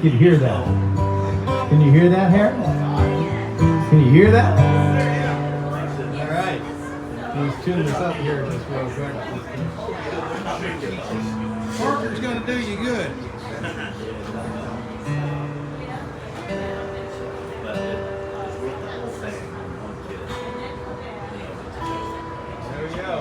You'd hear that. Can you hear that, Harry? Can you hear that? All right. Let's tune this up here just real quick. Parker's going to do you good. There we go.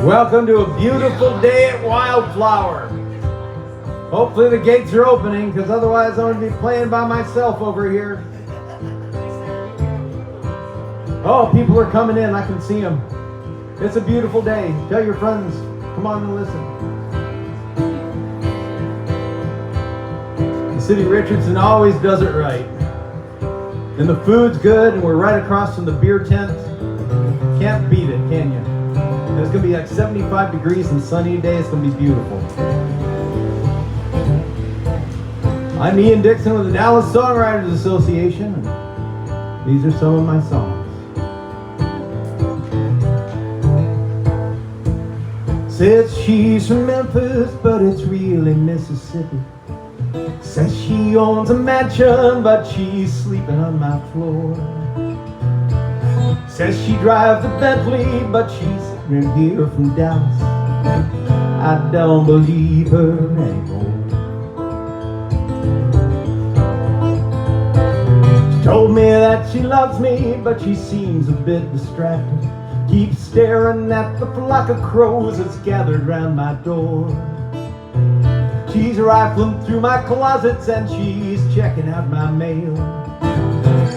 Welcome to a beautiful day at Wildflower. Hopefully the gates are opening, because otherwise I'm going to be playing by myself over here. Oh, people are coming in. I can see them. It's a beautiful day. Tell your friends, come on and listen. The City Richardson always does it right. And the food's good, and we're right across from the beer tent. Can't beat it, can you? It's going to be like 75 degrees and sunny today. It's going to be beautiful. I'm Ian Dickson with the Dallas Songwriters Association. And these are some of my songs. Says she's from Memphis, but it's really Mississippi. Says she owns a mansion, but she's sleeping on my floor. Says she drives a Bentley, but she's here from Dallas. I don't believe her anymore. She told me that she loves me, but she seems a bit distracted. Keeps staring at the flock of crows that's gathered round my door. She's rifling through my closets and she's checking out my mail.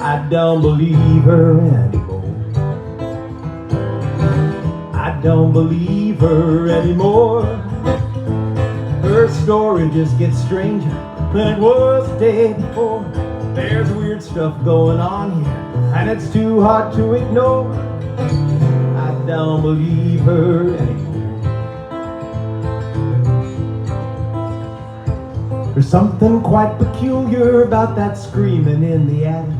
I don't believe her anymore. I don't believe her anymore. Her story just gets stranger than it was the day before. There's weird stuff going on here, and it's too hard to ignore. I don't believe her anymore. There's something quite peculiar about that screaming in the attic.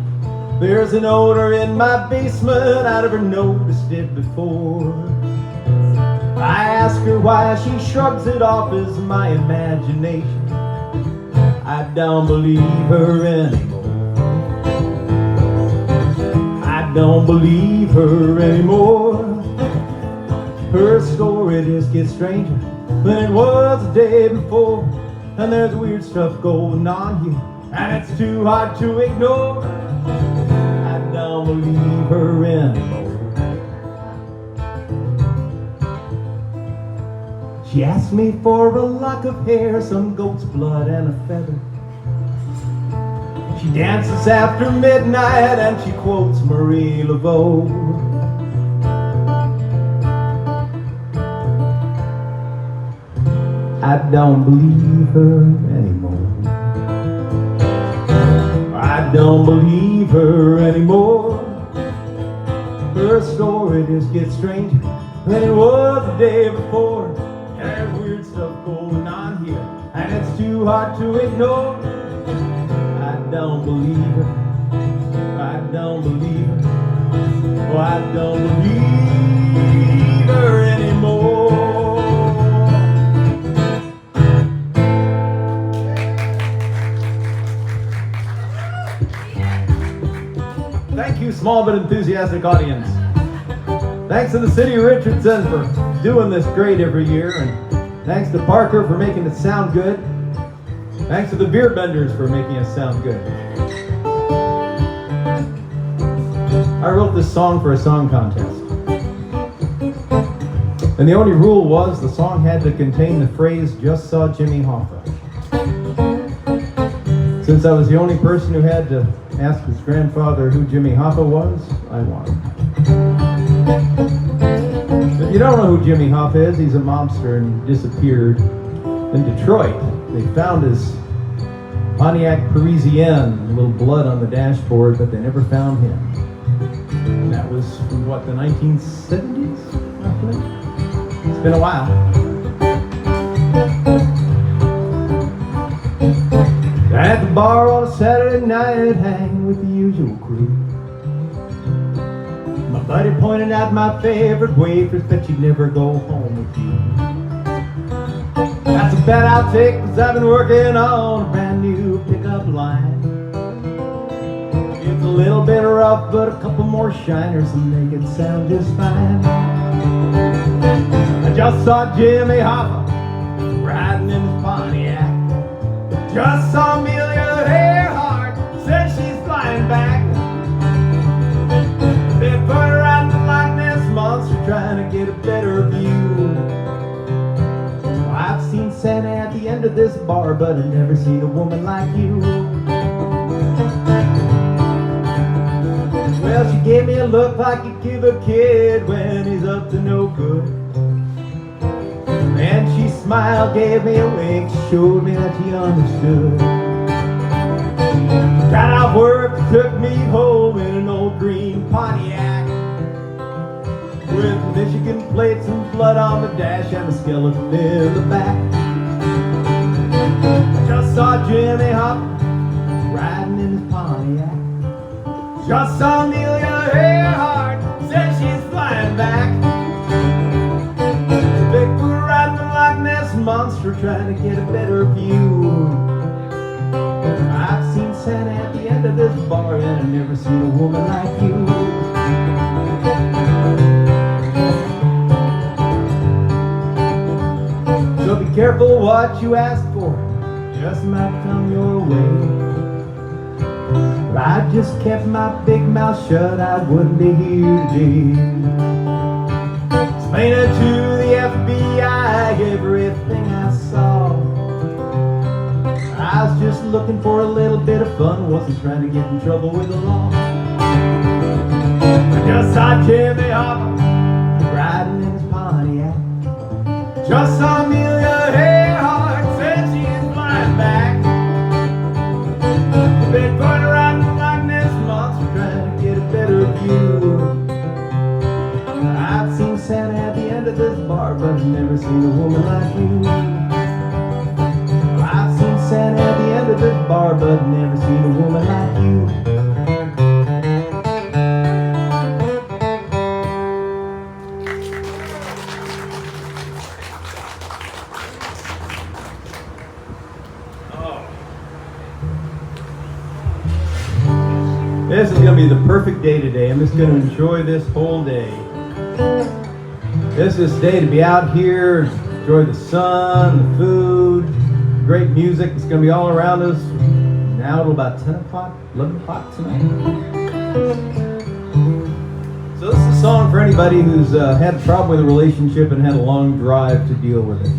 There's an odor in my basement, I never noticed it before. I ask her why, she shrugs it off as my imagination. I don't believe her anymore. I don't believe her anymore. Her story just gets stranger than it was the day before. And there's weird stuff going on here, and it's too hard to ignore. I don't believe her anymore. She asked me for a lock of hair, some goat's blood and a feather. She dances after midnight and she quotes Marie Laveau. I don't believe her anymore. I don't believe her anymore. Her story just gets stranger than it was the day before. There's weird stuff going on here, and it's too hard to ignore. I don't believe her. I don't believe her. Oh, I don't believe her anymore. Thank you, small but enthusiastic audience. Thanks to the City of Richardson for doing this great every year, and thanks to Parker for making it sound good. Thanks to the beer benders for making it sound good. I wrote this song for a song contest. And the only rule was the song had to contain the phrase, "Just saw Jimmy Hoffa." Since I was the only person who had to ask his grandfather who Jimmy Hoffa was, I won. If you don't know who Jimmy Hoffa is, he's a mobster and he disappeared in Detroit. They found his Pontiac Parisienne, a little blood on the dashboard, but they never found him. And that was from what, the 1970s, roughly? It's been a while. At the bar on a Saturday night, hanging with the usual crew. My buddy pointed out my favorite waitress, bet she'd never go home with you. That's a bet I'll take, cause I've been working on a brand new pickup line. It's a little bit rough, but a couple more shiners will make it sound just fine. I just saw Jimmy Hoffa riding in his Pontiac. Just saw Amelia Earhart, said she's flying back. They put her out in the Loch Ness Monster trying to get a better view. Well, I've seen Santa at the end of this bar, but I've never seen a woman like you. Well, she gave me a look like you'd give a kid when he's up to no good. And she smiled, gave me a wink, showed me that she understood. Got off work, took me home in an old green Pontiac with Michigan plates and blood on the dash and a skeleton in the back. I just saw Jimmy Hoffa riding in his Pontiac. Just saw Amelia Earhart, said she's flying back. Bigfoot riding the Loch Ness Monster trying to get a better view. I've seen Santa at the end of this bar and I've never seen a woman like you. So be careful what you ask for, just might come your way. If I just kept my big mouth shut, I wouldn't be here today. Explaining to the FBI everything I saw. I was just looking for a little bit of fun, wasn't trying to get in trouble with the law. I just saw Jimmy Hoffa riding in his Pontiac. Just saw Amelia Earhart, said she's flying back. Big fun riding the Loch Ness Monster trying to get a better view. I've seen Santa at the end of this bar, but I've never seen a woman like you. I've seen Santa at the end of this bar, but I've never seen a woman like you. This is going to be the perfect day today. I'm just going to enjoy this whole day. This is this day to be out here, enjoy the sun, the food, great music. It's going to be all around us now till about 10 o'clock, 11 o'clock tonight. So this is a song for anybody who's had a problem with a relationship and had a long drive to deal with it.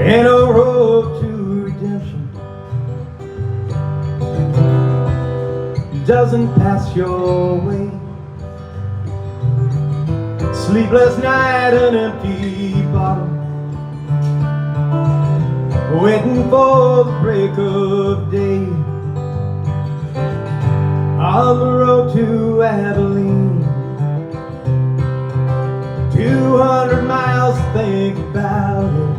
Ain't no road to redemption doesn't pass your way. Sleepless night, an empty bottle, waiting for the break of day. On the road to Abilene, 200 miles, think about it.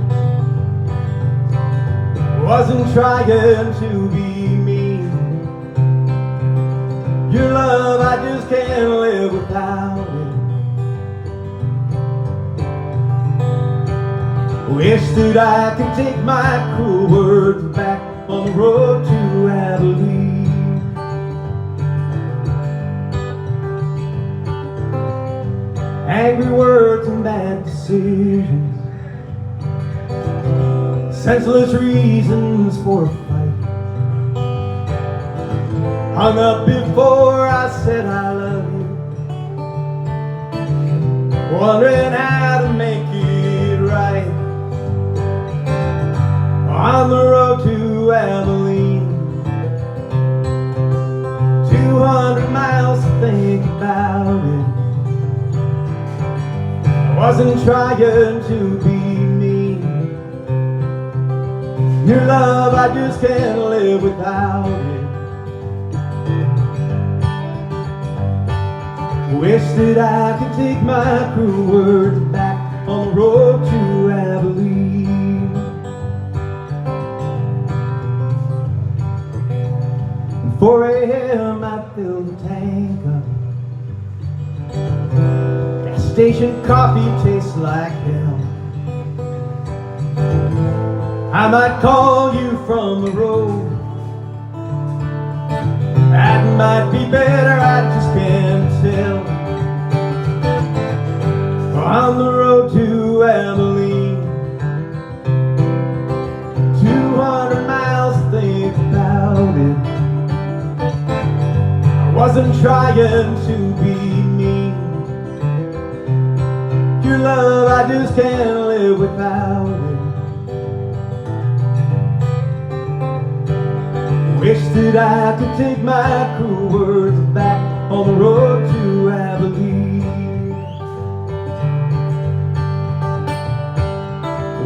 Wasn't trying to be mean. Your love, I just can't live without it. Wish that I could take my cruel words back on the road to Abilene. Angry words and bad decisions, senseless reasons for a fight, hung up before I said I love you, wondering how to make it right. On the road to Abilene, 200 miles to think about it. I wasn't trying to be mean. Your love, I just can't live without it. Wish that I could take my cruel words back on the road to Abilene. 4 a.m. I filled the tank up. Gas station coffee tastes like hell. I might call you from the road. That might be better, I just can't tell. On the road to Abilene, 200 miles to think about it. I wasn't trying to be mean. Your love, I just can't live without it. Wish that I could take my cruel words back on the road to Abilene.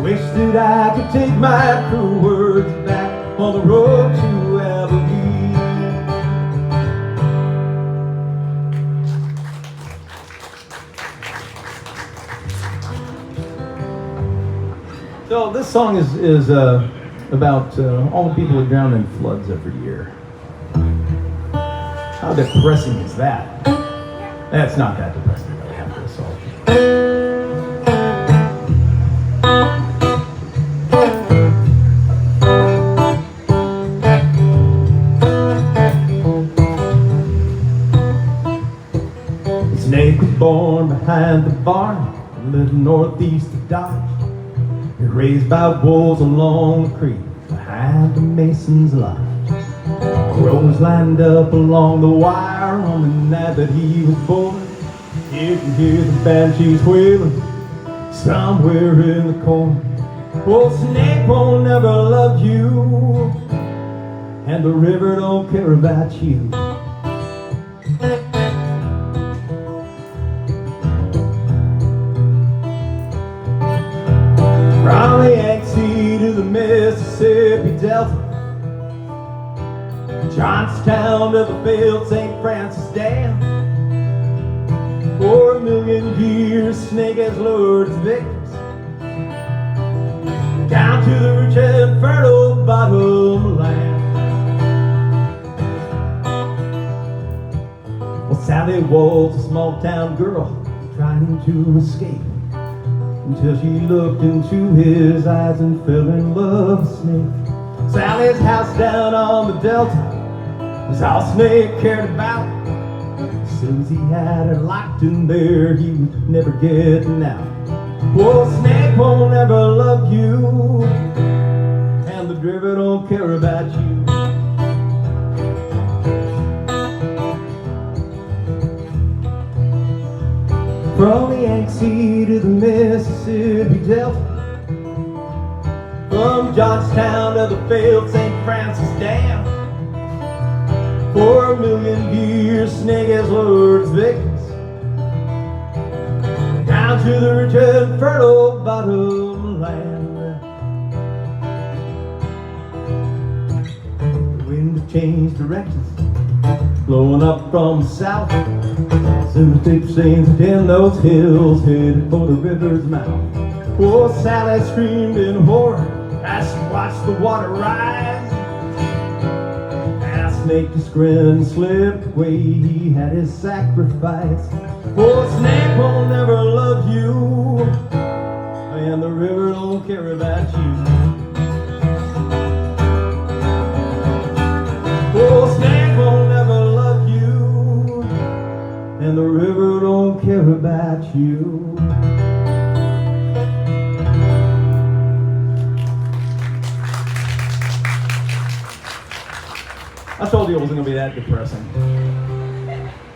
Wish that I could take my cruel words back on the road to Abilene. So this song is about all the people that drown in floods every year. How depressing is that? That's not that depressing, though, after this song. The snake was born behind the barn, a little northeast of Dodge. Raised by wolves along the creek behind the Mason's lodge. Crows lined up along the wire on the night that he was born. You can hear the banshees wailing somewhere in the corner. Oh, snake won't never love you, and the river don't care about you. From the Yangtze to the Mississippi Delta, Johnstown to the failed St. Francis Dam. 4 million years, snake has lured its victims down to the rich and fertile bottom land. Well, Sally was a small town girl trying to escape, until she looked into his eyes and fell in love with Snake. Sally's house down on the Delta was all Snake cared about. As soon as he had her locked in there, he was never getting out. Oh, Snake won't ever love you, and the river don't care about you. From the Yangtze to the Mississippi Delta, from Johnstown to the failed St. Francis Dam. 4 million years, snake has lured its victims down to the rich and fertile bottom land. The wind changed directions, blowing up from the south. Soon as Dickson in those hills, headed for the river's mouth. Poor Sally screamed in horror as she watched the water rise. And Snake just grinned and slipped away, he had his sacrifice. Poor Snake will never love you, and the river don't care about you. Oh, snake won't ever love you, and the river don't care about you. I told you it wasn't going to be that depressing.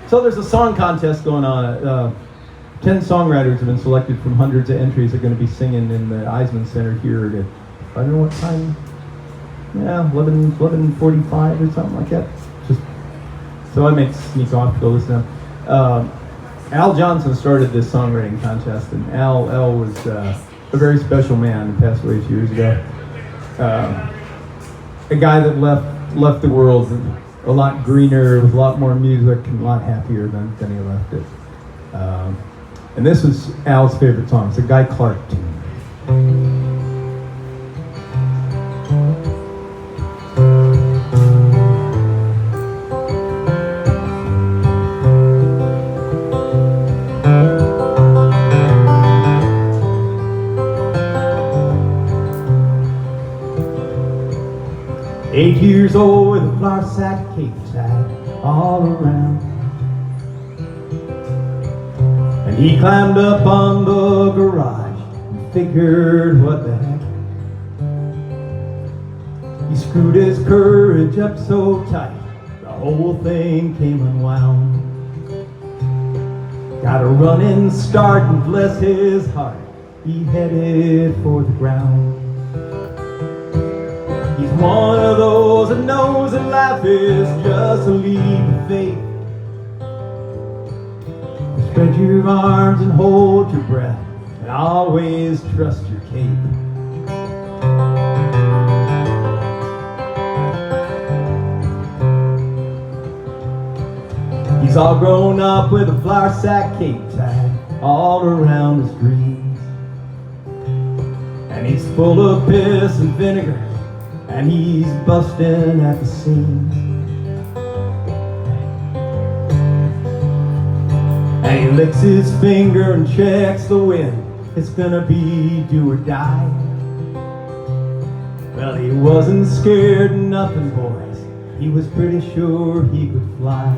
So there's a song contest going on. 10 songwriters have been selected from hundreds of entries. They're going to be singing in the Eisman Center here at, I don't know what time, yeah, 11:45 or something like that. So I may sneak off to go listen to them. Al Johnson started this songwriting contest, and Al was a very special man who passed away a few years ago. A guy that left the world a lot greener, with a lot more music, and a lot happier than he left it. And this is Al's favorite song. It's a Guy Clark tune. 8 years old with a flour sack cape tied all around. And he climbed up on the garage and figured, what the heck. He screwed his courage up so tight, the whole thing came unwound. Got a running start and bless his heart, he headed for the ground. He's one of those that knows that life is just a leap of faith. Spread your arms and hold your breath, and always trust your cape. He's all grown up with a flour sack cape tied all around his dreams. And he's full of piss and vinegar, and he's busting at the seams. And he licks his finger and checks the wind. It's gonna be do or die. Well, he wasn't scared of nothing, boys. He was pretty sure he could fly.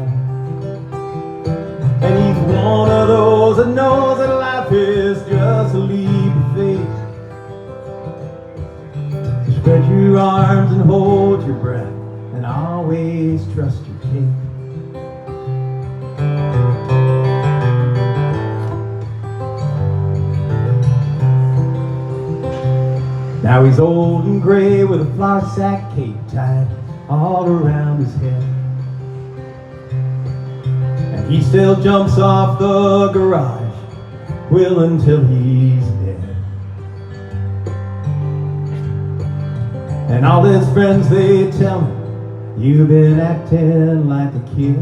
And he's one of those that knows that life is just a leap of faith. Spread your arms and hold your breath, and always trust your cape. Now he's old and gray with a flour sack cape tied all around his head. And he still jumps off the garage, will until he's dead. And all his friends, they tell him, you've been acting like a kid.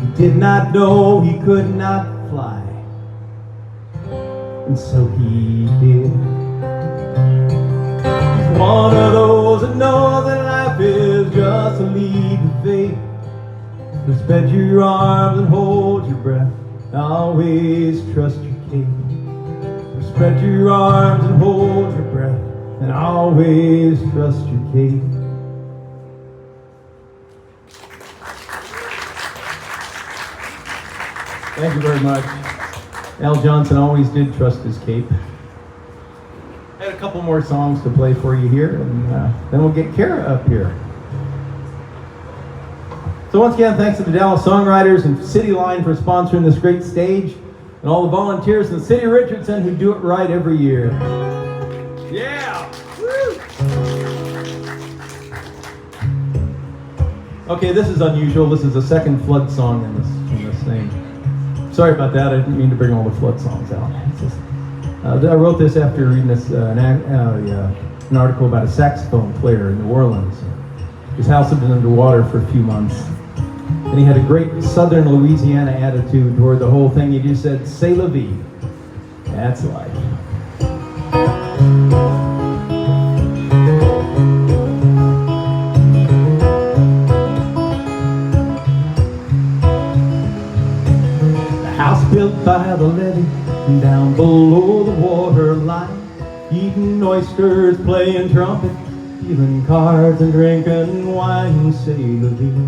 He did not know he could not fly, and so he did. He's one of those that knows that life is just a leap of faith. So spread your arms and hold your breath, always trust your cape. So spread your arms and hold your breath, and always trust your cape. Thank you very much. Al Johnson always did trust his cape. I had a couple more songs to play for you here, and then we'll get Kara up here. So once again, thanks to the Dallas Songwriters and CityLine for sponsoring this great stage, and all the volunteers in the City of Richardson who do it right every year. Yeah! Woo! Okay, this is unusual. This is the second flood song in this thing. Sorry about that. I didn't mean to bring all the flood songs out. It's just, I wrote this after reading this an article about a saxophone player in New Orleans. His house had been underwater for a few months, and he had a great Southern Louisiana attitude toward the whole thing. He just said, "C'est la vie." That's life. Built by the levee Down below the waterline, eating oysters, playing trumpet, dealing cards and drinking wine, c'est la vie.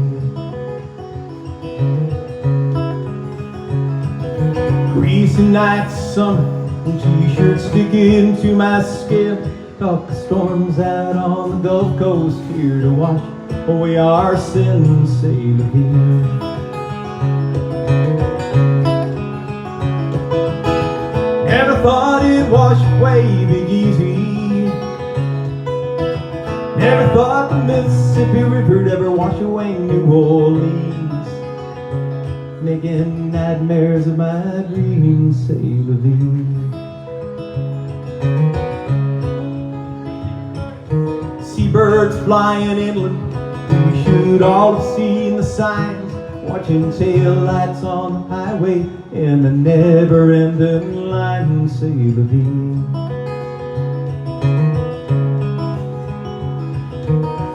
Greasy nights, summer, and t-shirts sticking to my skin. Talk the storms out on the Gulf Coast, here to wash away our sins, c'est la vie. Never thought it'd wash away Big Easy. Never thought the Mississippi River'd ever wash away New Orleans, making nightmares of my dreams, c'est la vie. Seabirds flying inland, we should all have seen the signs, watching tail lights on the highway in the never-ending line, c'est la vie.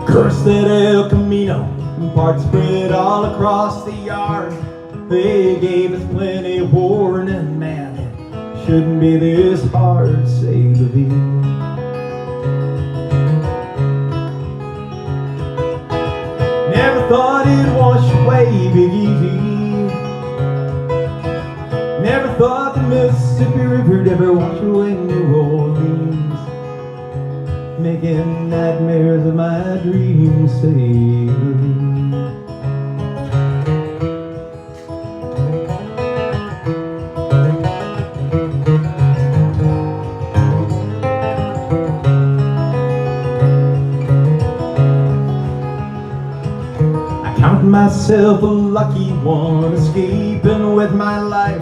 Curse that El Camino, parts spread all across the yard. They gave us plenty of warning, man, it shouldn't be this hard, c'est la vie. Never thought it'd wash away Big Easy. Never thought the Mississippi River'd ever wash away New Orleans, making nightmares of my dreams, c'est la vie. Myself a lucky one, escaping with my life.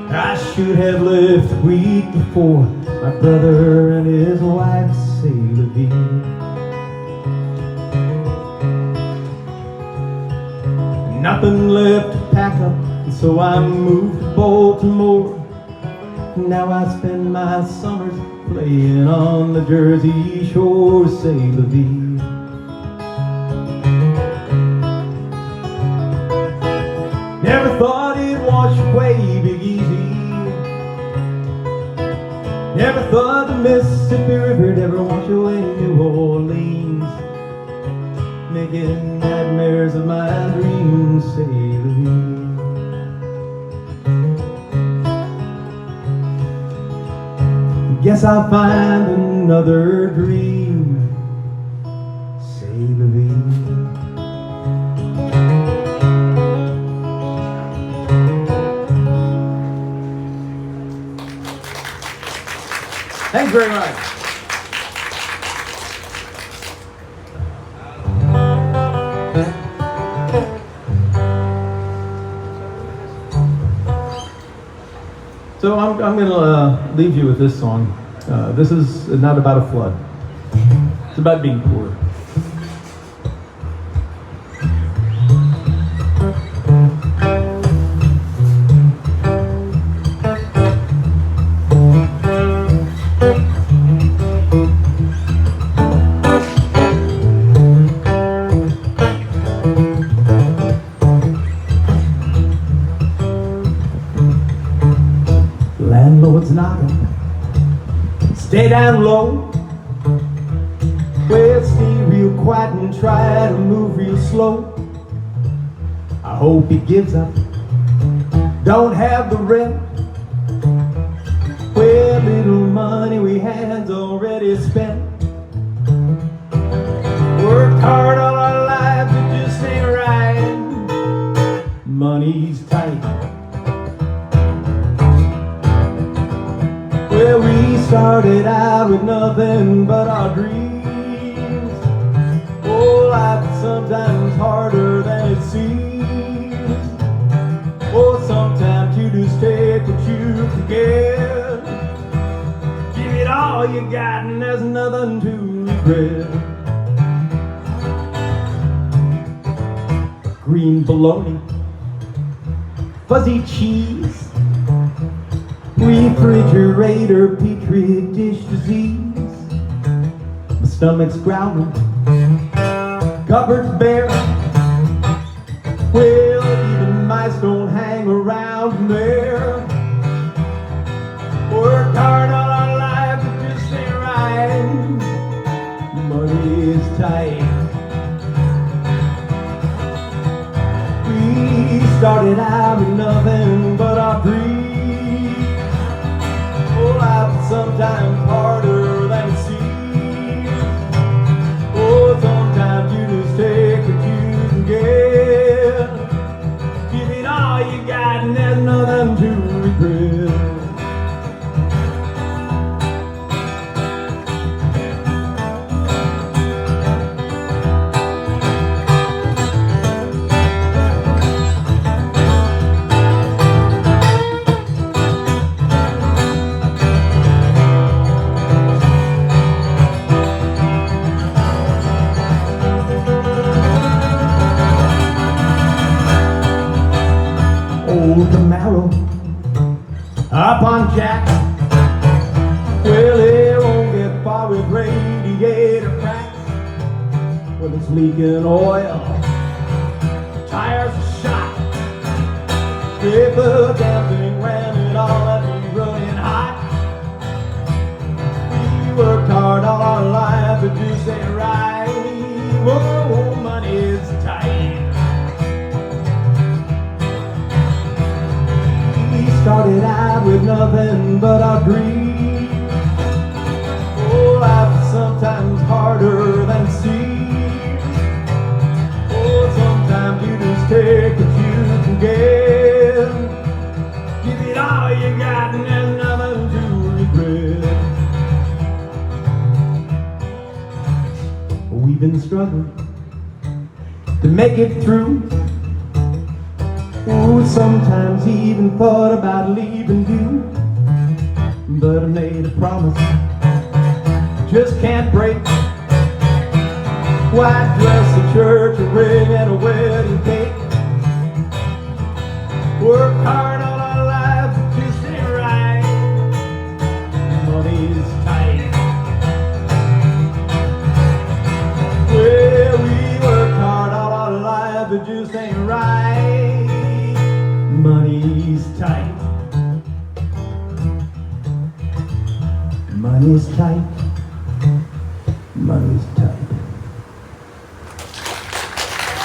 I should have left a week before, my brother and his wife, c'est la vie. Nothing left to pack up, and so I moved to Baltimore. Now I spend my summers playing on the Jersey Shore, c'est la vie. Never thought it'd wash away Big Easy. Never thought the Mississippi River'd ever wash away New Orleans, making nightmares of my dreams, c'est la vie. Guess I'll find another dream, c'est la vie. Thanks very much. So I'm going to leave you with this song. This is not about a flood. It's about being poor. Landlord's knocking, stay down low. Well, stay real quiet and try to move real slow. I hope he gives up, don't have the rent. Well, little money we had's already spent. Worked hard all our lives, it just ain't right. Money's tight. Well, we started out with nothing but our dreams. Oh, life is sometimes harder than it seems. Oh, sometimes you just take what you can get. Give it all you got and there's nothing to regret. Green bologna, fuzzy cheese, refrigerator, petri dish disease. My stomach's growling, cupboard's bare. Well, even mice don't hang around there. started out with nothing but our dreams. Oh, life is sometimes harder than it seems. Oh, sometimes you just take what you can get. Give it all you got and there's nothing to regret. Old Camaro up on jack. Well, it won't get far with radiator cracks. Well, it's leaking oil, tires are shot. If the damn thing ran it all, that'd be running hot. We worked hard all our life to do say right. Whoa, money is tight. Started out with nothing but our dreams. Oh, life is sometimes harder than it seems. Oh, sometimes you just take what you can get. Give it all you got and there's nothing to regret. We've been struggling to make it through. Oh, sometimes he even thought about leaving you, but I made a promise just can't break. White dress, a church, a ring, and a wedding cake. Work hard all our lives, it just ain't right. Money's tight. Well, we work hard all our lives, it just ain't right. Money's tight. Money's tight. Money's tight.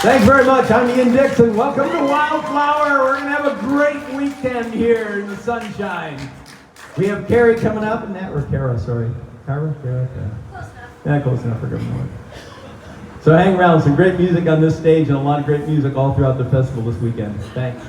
Thanks very much. I'm Ian Dickson. Welcome to Wildflower. We're going to have a great weekend here in the sunshine. We have Carrie coming up and that, or Kara, sorry. Kara? Kara? Close enough. Yeah, close enough for good morning. So hang around. Some great music on this stage and a lot of great music all throughout the festival this weekend. Thanks.